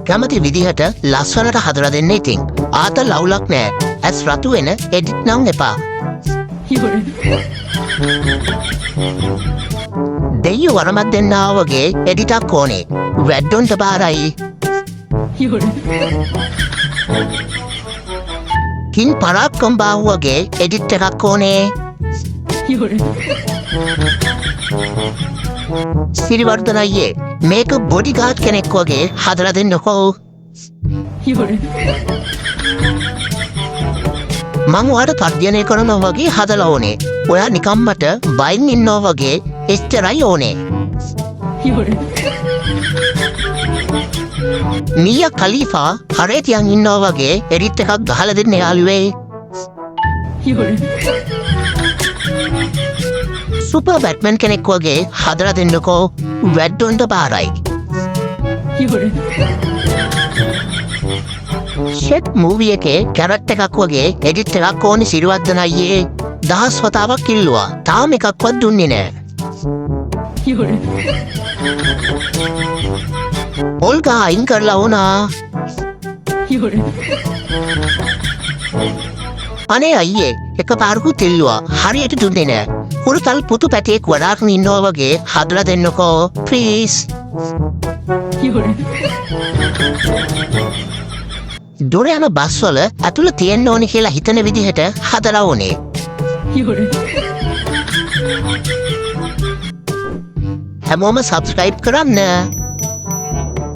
කැමති විදිහට ලස්සනට හදලා දෙන්න ඉතින්. ආතල් අවුලක් නෑ. ඇස් රතු වෙන එඩිට් නම් එපා. දෙයියෝ වරමත් දෙන්න ආවගේ එඩිටක් ඕනේ. වැඩොන්ට බාරයි. කින් පරාක්කම් බාහුවගේ එඩිට් එකක් ඕනේ. සිරිවර්ධන අයියේ මේක බොඩිගාඩ් කෙනෙක් වගේ හදලා දෙන්නකෝ. මං ඔයාට තර්ජනය කරනවා වගේ හදලා ඕනේ. ඔයා නිකම්මට බයින් ඉන්නවා වගේ එච්චරයි ඕනේ. මියා කලීෆා හරේතියන් ඉන්නවා වගේ එඩිට් එකක් ගහලා දෙන්න යාළුවේ. සුපර් බැට්මන් කෙනෙක් වගේ හදලා දෙන්නකෝ. වැඩොන්ට බාරයි. ෂෙට් මූවී එකේ කැරක්ටර් එකක් වගේ එඩිට් එකක් ඕනේ සිරිවර්ධන අයියේ. 10 වතාවක් කිල්ලුවා. තාම එකක්වත් දුන්නේ නෑ. ඕල්ගා අයින් කරලා වුණා. අනේ අයියේ එකපාරකුත් ඉල්ලුවා. හරියට දුන්නේ නෑ. හුරුතල් පුතු පැටියෙක් වඩාගෙන ඉන්නවා වගේ හදලා දෙන්නකෝ ප්ලීස්. දොර යන බස්වල ඇතුළ තියෙන්න ඕනේ කියලා හිතන විදිහට හදලා ඕනේ. හැමෝම සබ්ස්ක්‍රයිබ් කරන්න.